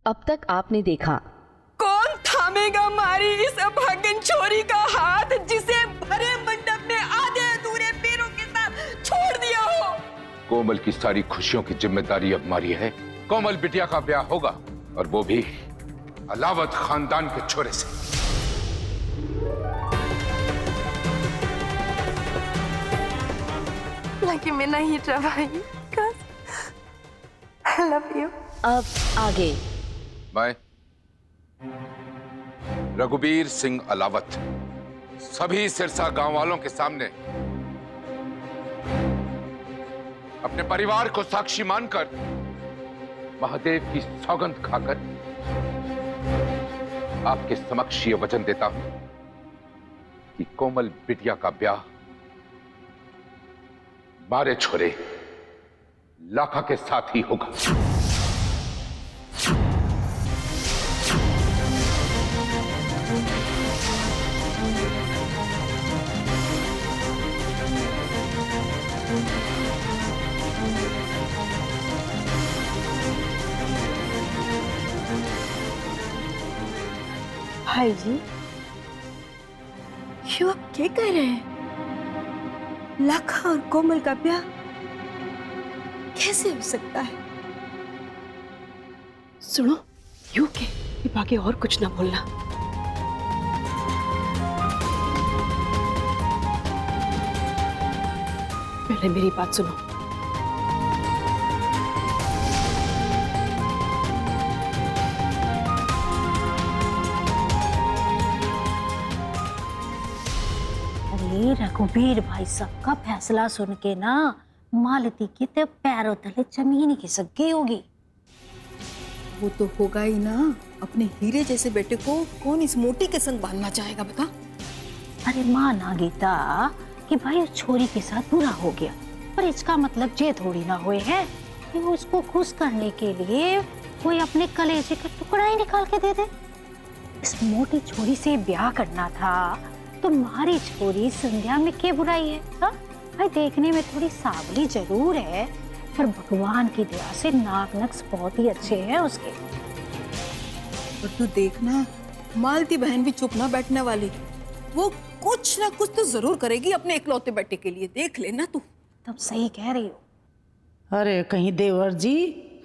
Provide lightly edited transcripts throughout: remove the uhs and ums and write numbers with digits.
अब तक आपने देखा। कौन थामेगा हमारी इस अभागन छोरी का हाथ जिसे भरे मंडप में आधे अधूरे पैरों के साथ छोड़ दिया हो। कोमल की सारी खुशियों की जिम्मेदारी अब हमारी है। कोमल बिटिया का ब्याह होगा और वो भी अलावत खानदान के छोरे से। लकी में नहीं रवाई। I love you। अब आगे। मैं रघुबीर सिंह अलावत सभी सिरसा गांव वालों के सामने अपने परिवार को साक्षी मानकर महादेव की सौगंध खाकर आपके समक्ष ये वचन देता हूं कि कोमल बिटिया का ब्याह मारे छोरे लाखा के साथ ही होगा। भाई जी, ये आप क्या कह रहे हैं? लाखा और कोमल का ब्याह कैसे हो सकता है? सुनो, यूं के बाकी और कुछ ना बोलना। पहले मेरी बात सुनो। अरे रघुबीर भाई साहब का फैसला सुन के ना मालती की तो पैरों तले जमीन खिसक गई होगी। वो तो होगा ही ना। अपने हीरे जैसे बेटे को कौन इस मोटी के संग बांधना चाहेगा बता। अरे माना गीता कि भाई उस छोरी के साथ बुरा हो गया, पर इसका मतलब ये थोड़ी ना हुए है कि वो उसको खुश करने के लिए कोई अपने कलेजे का टुकड़ा ही निकाल के दे दे। इस मोटी छोरी से ब्याह करना था तो हमारी छोरी संध्या में क्या बुराई है? हा? भाई देखने में थोड़ी सावली जरूर है, पर भगवान की दया से नाक नक्श बहुत ही अच्छे हैं उसके। और तू देखना, मालती बहन भी चुप ना बैठने वाली। वो कुछ ना कुछ तो जरूर करेगी अपने इकलौते बेटे के लिए। देख लेना तू। तब सही कह रही हो। अरे कहीं देवर जी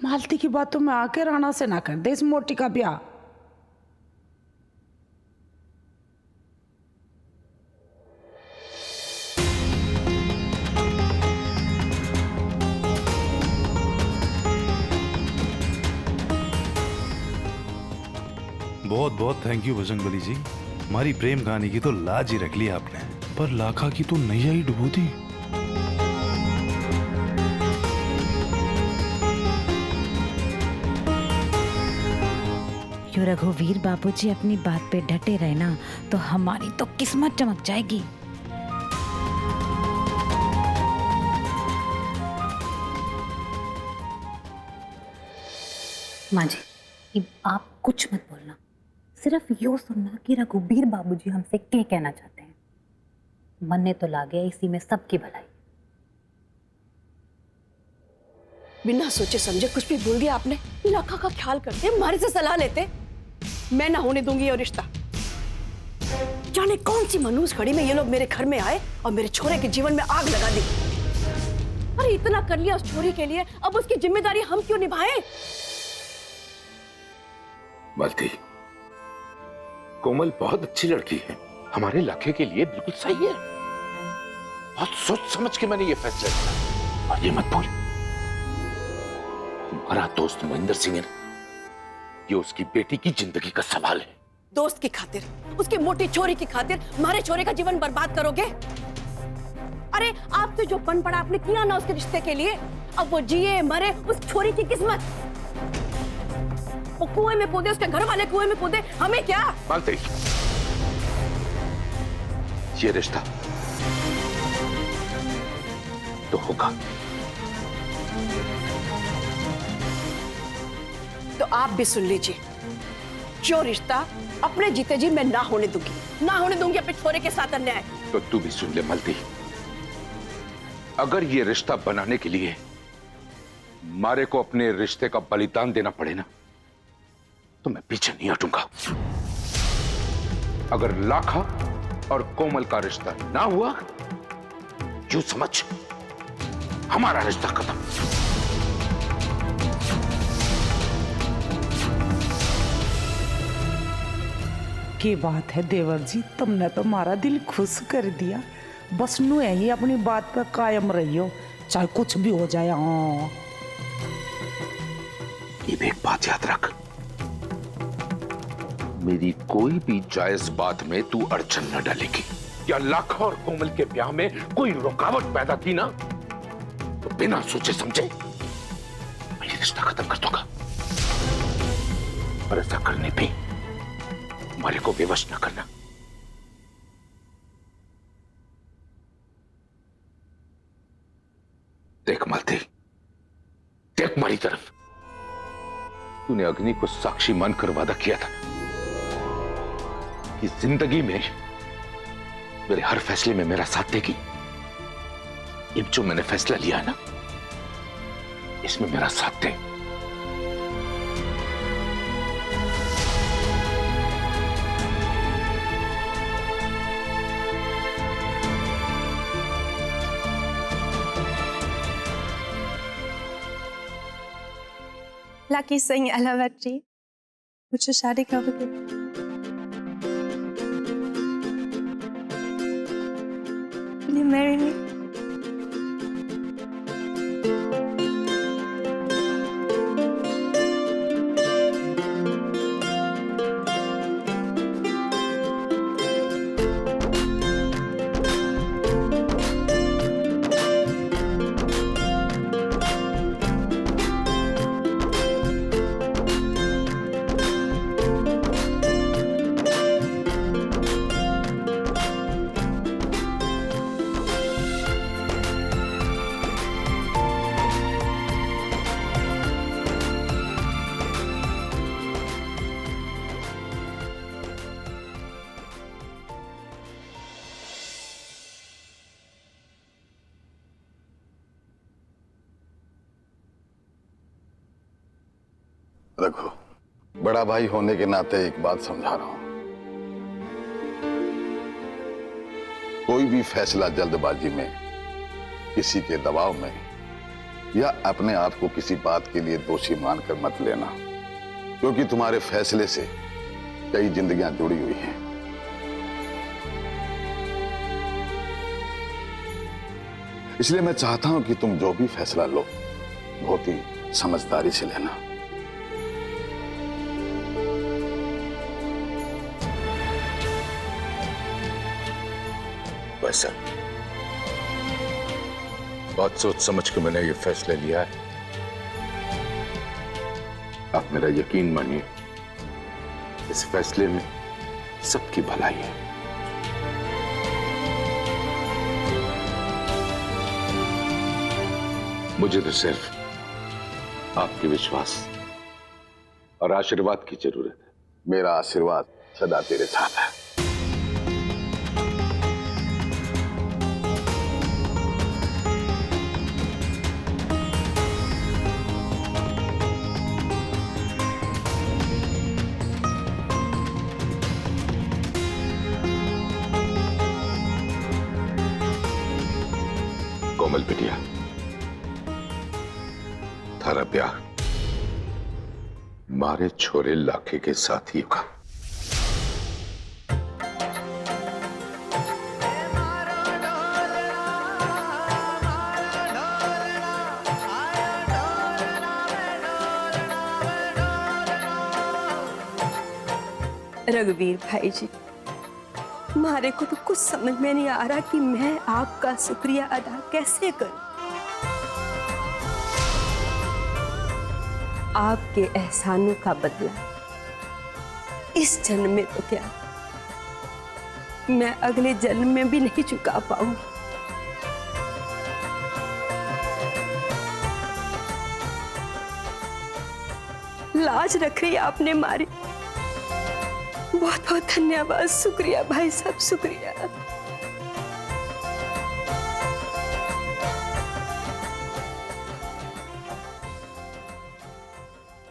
मालती की बातों में आके राणा से ना कर दे इस मोटी का ब्याह। बहुत बहुत थैंक यू बजरंगबली जी। हमारी प्रेम कहानी की तो लाज ही रख ली आपने, पर लाखा की तो नैया ही डुबो दी। क्यों रघुवीर बाबूजी अपनी बात पे डटे रहे ना तो हमारी तो किस्मत चमक जाएगी। माँ जी, आप कुछ मत बोलना, सिर्फ यो सुनना कि रघुबीर बाबूजी हमसे क्या कहना चाहते हैं। मन ने तो ला गया इसी में सबकी भलाई। बिना सोचे समझे कुछ भी बोल दिया आपने। लाखा का ख्याल करते, हमारे से सलाह लेते। मैं ना होने दूंगी ये रिश्ता। जाने कौन सी मनहूस घड़ी में ये लोग मेरे घर में आए और मेरे छोरे के जीवन में आग लगा दी। अरे इतना कर लिया उस छोरी के लिए, अब उसकी जिम्मेदारी हम क्यों निभाएं? मालती, कोमल बहुत अच्छी लड़की है, हमारे लाखे के लिए बिल्कुल सही है। बहुत सोच समझ के मैंने ये फैसला किया। और ये मत भूल, हमारा दोस्त महेंद्र सिंह है ना, ये उसकी बेटी की जिंदगी का सवाल है। दोस्त की खातिर, उसकी मोटी छोरी की खातिर हमारे छोरे का जीवन बर्बाद करोगे? अरे आपसे जो पन पड़ा आपने किया ना उसके रिश्ते के लिए, अब वो जिए मरे उस छोरी की किस्मत। वो कुएं में कूदे, उसके घर वाले कुएं में कूदे, हमें क्या? मालती, ये रिश्ता तो होगा। तो आप भी सुन लीजिए, जो रिश्ता अपने जीते जी मैं ना होने दूंगी अपने छोरे के साथ अन्याय। तो तू भी सुन ले मालती, अगर ये रिश्ता बनाने के लिए मारे को अपने रिश्ते का बलिदान देना पड़े ना, तो मैं पीछे नहीं हटूंगा। अगर लाखा और कोमल का रिश्ता ना हुआ, यूं समझ हमारा रिश्ता खत्म। की बात है देवर जी, तुमने तो हमारा दिल खुश कर दिया। बस नू यही अपनी बात पर कायम रहियो, चाहे कुछ भी हो जाए। हाँ, ये एक बात याद रख, मेरी कोई भी जायज बात में तू अड़चन न डालेगी। या लाखा और कोमल के ब्याह में कोई रुकावट पैदा की ना, तो बिना सोचे समझे मैं ये रिश्ता खत्म कर दूंगा। और ऐसा करने पे हमारे को विवश न करना। देख मालती, देख हमारी तरफ। तूने अग्नि को साक्षी मानकर वादा किया था कि जिंदगी में मेरे हर फैसले में मेरा साथ देगी। अब जो मैंने फैसला लिया है ना, इसमें मेरा साथ दे। Lucky saying I love you. मुझे शादी करोगे? Will you marry me? Raghu, बड़ा भाई होने के नाते एक बात समझा रहा हूं। कोई भी फैसला जल्दबाजी में, किसी के दबाव में या अपने आप को किसी बात के लिए दोषी मानकर मत लेना, क्योंकि तुम्हारे फैसले से कई जिंदगियां जुड़ी हुई हैं। इसलिए मैं चाहता हूं कि तुम जो भी फैसला लो, बहुत ही समझदारी से लेना। वैसा बहुत सोच समझ के मैंने ये फैसला लिया है। आप मेरा यकीन मानिए, इस फैसले में सबकी भलाई है। मुझे तो सिर्फ आपके विश्वास और आशीर्वाद की जरूरत है। मेरा आशीर्वाद सदा तेरे साथ है। कोमल बिटिया, थारा ब्याह मारे छोरे लाखे के साथ ही होगा। रघुवीर भाई जी, मारे को तो कुछ समझ में नहीं आ रहा कि मैं आपका शुक्रिया अदा कैसे करूं। आपके एहसानों का बदला इस जन्म में तो क्या, मैं अगले जन्म में भी नहीं चुका पाऊंगी। लाज रख रही आपने मारी। बहुत बहुत धन्यवाद, शुक्रिया भाई साहब, शुक्रिया।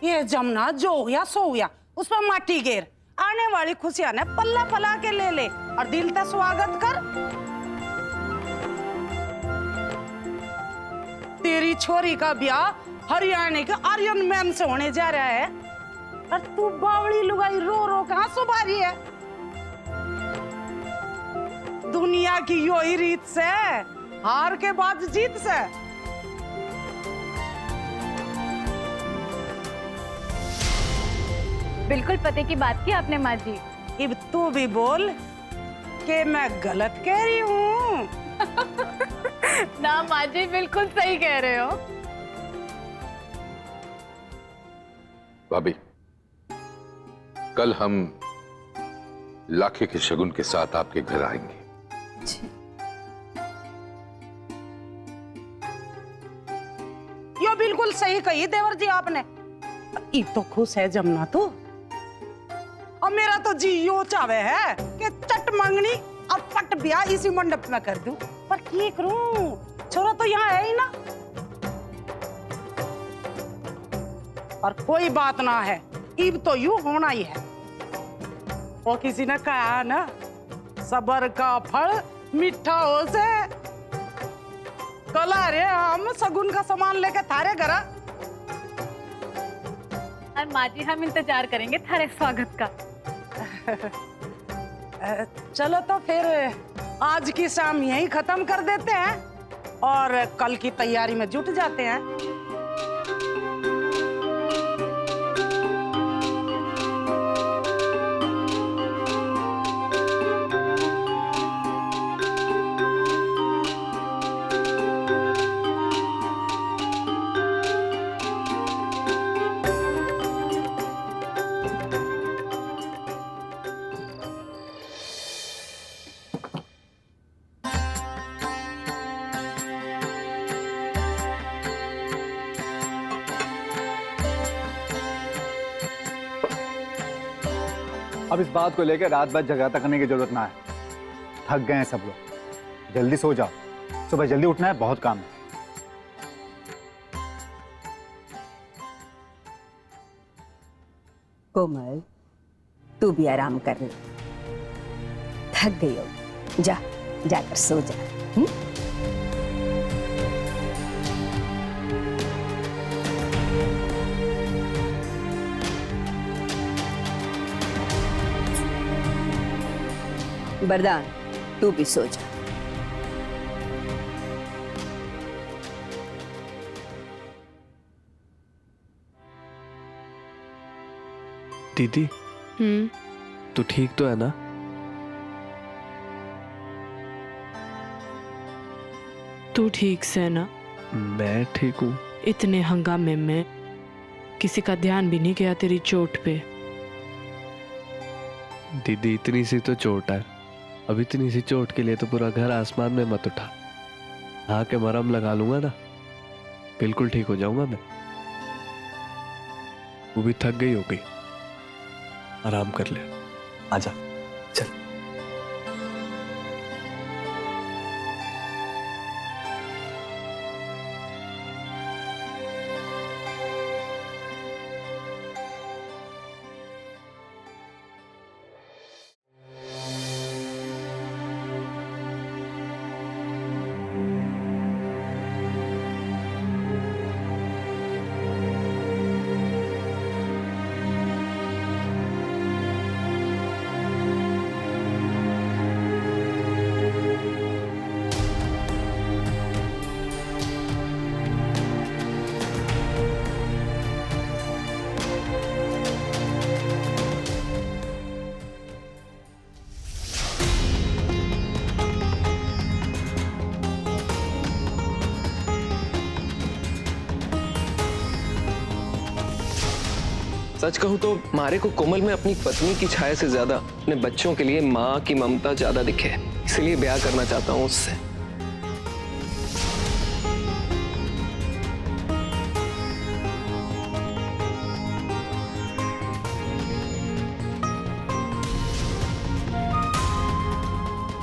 ये जमुना जो हो गया सो हो गया, उस पर माटी गेर, आने वाली खुशियां ने पल्ला पला के ले ले और दिल से स्वागत कर। तेरी छोरी का ब्याह हरियाणा के आर्यन मैन से होने जा रहा है और तू बावड़ी लुगाई रो रो कहां सुबह रही है। दुनिया की यो ही रीत से, हार के बाद जीत से। बिल्कुल पते की बात की आपने माँ जी। अब तू भी बोल कि मैं गलत कह रही हूँ। ना माँ जी, बिल्कुल सही कह रहे हो। भाभी, कल हम लाखे के शगुन के साथ आपके घर आएंगे। यो बिल्कुल सही कही देवर जी आपने। ई तो खुश है जमुना तो, और मेरा तो जी यो चावे है कि चट मंगनी और पट ब्याह इसी मंडप में कर दूं। पर क्या करूं, छोरा तो यहाँ है ही ना। और कोई बात ना है, ईब तो यूं होना ही है। वो किसी ने कहा ना, सबर का फल मीठा हो से। कल आ रहे हम सगुन का सामान लेके थारे घर। और माँ जी, हम इंतजार करेंगे थारे स्वागत का। चलो तो फिर आज की शाम यही खत्म कर देते हैं और कल की तैयारी में जुट जाते हैं। अब इस बात को लेकर रात भर जगाता करने की जरूरत ना है। थक गए हैं सब लोग, जल्दी सो जाओ। सुबह जल्दी उठना है, बहुत काम है। कोमल, तू भी आराम कर ले, थक गई हो। जा, जाकर सो जा। वरदान, तू भी सो जा। दीदी, तू ठीक तो है ना? तू ठीक से ना? मैं ठीक हूँ। इतने हंगामे में किसी का ध्यान भी नहीं गया तेरी चोट पे। दीदी, इतनी सी तो चोट है। अब इतनी सी चोट के लिए तो पूरा घर आसमान में मत उठा। हाँ के मरहम लगा लूंगा ना, बिल्कुल ठीक हो जाऊंगा मैं। वो भी थक गई होगी, आराम कर ले। आजा, चल। सच कहूं तो मारे को कोमल में अपनी पत्नी की छाया से ज्यादा अपने बच्चों के लिए माँ की ममता ज्यादा दिखे, इसलिए ब्याह करना चाहता हूं उससे।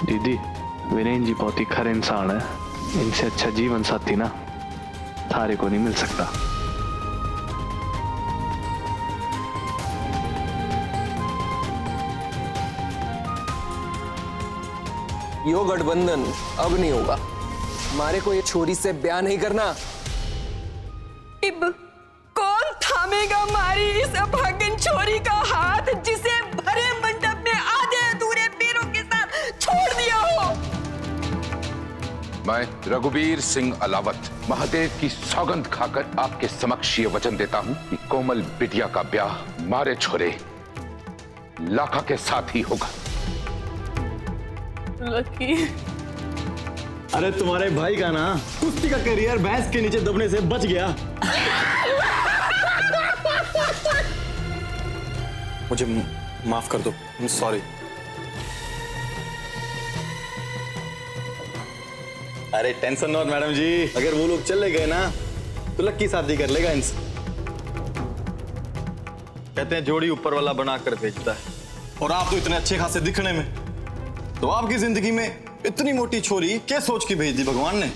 दीदी, वीरेन जी बहुत ही खरे इंसान है। इनसे अच्छा जीवन साथी ना थारे को नहीं मिल सकता। यो गठबंधन अब नहीं होगा। हमारे को ये छोरी से ब्याह नहीं करना। इब कौन थामेगा हमारी इस अभागन छोरी का हाथ जिसे भरे मंडप में आधे अधूरे पैरों के साथ छोड़ दिया हो। मैं रघुवीर सिंह अलावत महादेव की सौगंध खाकर आपके समक्ष ये वचन देता हूं कि कोमल बिटिया का ब्याह मारे छोरे लाखा के साथ ही होगा। लकी, अरे तुम्हारे भाई का ना कुश्ती का करियर भैंस के नीचे दबने से बच गया। मुझे माफ कर दो, सॉरी। अरे टेंशन नॉट मैडम जी, अगर वो लोग चले गए ना तो लक्की शादी कर लेगा इनसे। कहते हैं जोड़ी ऊपर वाला बना कर भेजता है, और आप तो इतने अच्छे खासे दिखने में, तो आपकी जिंदगी में इतनी मोटी छोरी क्या सोच के भेज दी भगवान ने।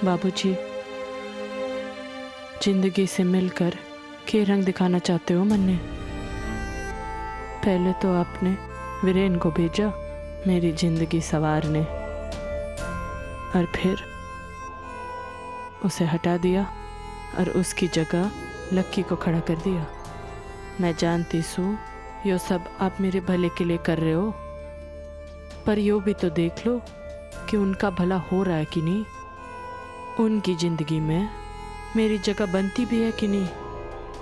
बाबूजी, जिंदगी से मिलकर के रंग दिखाना चाहते हो मन्ने? पहले तो आपने वीरेन को भेजा मेरी जिंदगी संवारने, और फिर उसे हटा दिया और उसकी जगह लक्की को खड़ा कर दिया। मैं जानती हूँ यो सब आप मेरे भले के लिए कर रहे हो, पर यो भी तो देख लो कि उनका भला हो रहा है कि नहीं, उनकी जिंदगी में मेरी जगह बनती भी है कि नहीं।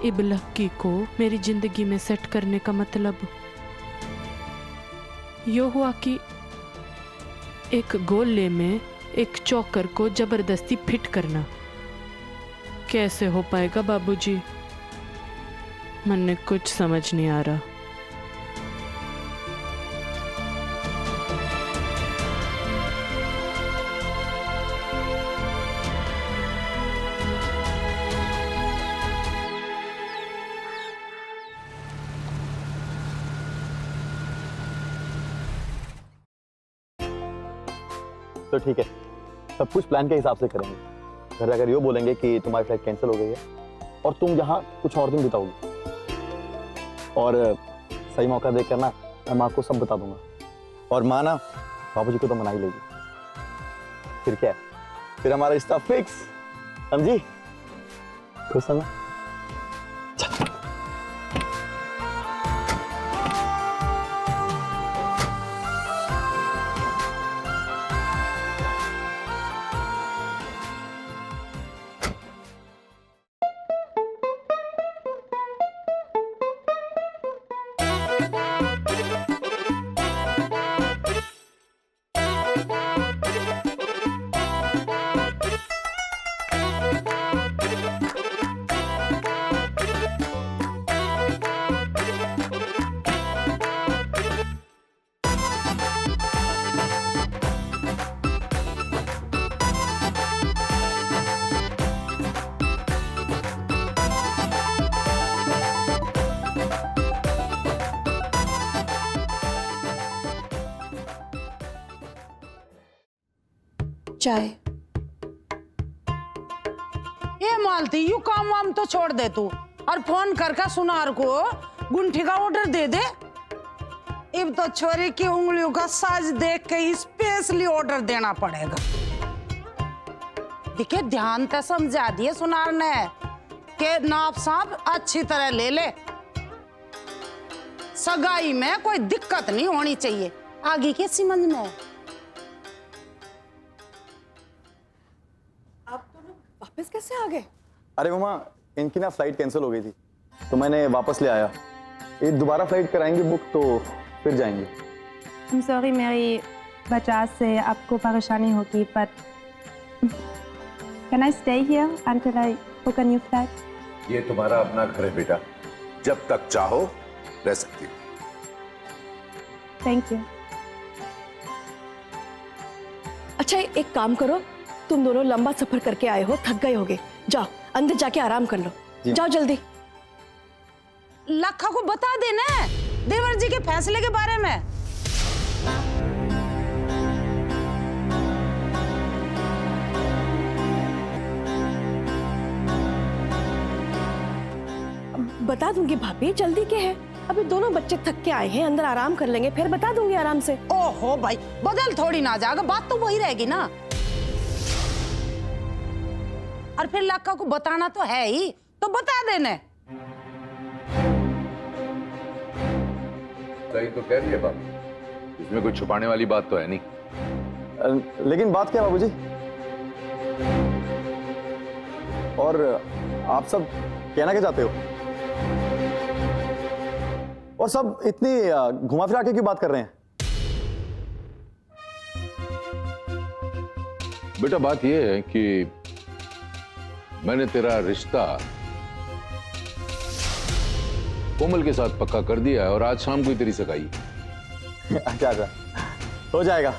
इब लक्की को मेरी जिंदगी में सेट करने का मतलब यो हुआ कि एक गोले में एक चौकर को जबरदस्ती फिट करना। कैसे हो पाएगा बाबूजी? मन कुछ समझ नहीं आ रहा। तो ठीक है, सब कुछ प्लान के हिसाब से करेंगे। घर अगर ये बोलेंगे कि तुम्हारी फ्लाइट कैंसिल हो गई है और तुम यहाँ कुछ और दिन बिताओगे, और सही मौका देखकर ना मैं माँ को सब बता दूंगा, और माँ ना बाबूजी को तो मना ही लेगी। फिर क्या है, फिर हमारा रिश्ता फिक्स, समझी? खुश है ना? चाय। ये मालती, यू काम वाम तो छोड़ दे तू, और फोन करके सुनार को गुंठी का ऑर्डर दे दे। अब तो छोरी की उंगलियों का साइज देख के ही स्पेशली ऑर्डर देना पड़ेगा। देखिए, ध्यान से समझा दिए सुनार ने के नाप सांप अच्छी तरह ले ले। सगाई में कोई दिक्कत नहीं होनी चाहिए। आगे के समझ में वापस कैसे आ गए? अरे मामा, इनकी ना फ्लाइट कैंसिल हो गई थी तो मैंने वापस ले आया। ये दोबारा फ्लाइट कराएंगे बुक तो फिर जाएंगे। I'm sorry मेरी वजह से आपको परेशानी होगी, but can I stay here until I book a new flight? ये तुम्हारा अपना घर है बेटा, जब तक चाहो रह सकती हो। Thank you. अच्छा, एक काम करो, तुम दोनों लंबा सफर करके आए हो, थक गए होगे, जाओ अंदर जाके आराम कर लो। जाओ जल्दी। लखा को बता देना देवर जी के फैसले के बारे में। बता दूंगी भाभी, जल्दी क्या है? अभी दोनों बच्चे थक के आए हैं, अंदर आराम कर लेंगे, फिर बता दूंगी आराम से। ओहो भाई, बदल थोड़ी ना जाएगा, बात तो वही रहेगी ना। और फिर लाखा को बताना तो है ही, तो बता देने। सही तो कह रही है बाबू, इसमें कोई छुपाने वाली बात तो है नहीं। लेकिन बात क्या है बाबूजी? और आप सब कहना क्या चाहते हो? और सब इतनी घुमा फिरा के क्यों बात कर रहे हैं? बेटा बात यह है कि मैंने तेरा रिश्ता कोमल के साथ पक्का कर दिया है और आज शाम को ही तेरी सगाई। अच्छा अच्छा, हो जाएगा।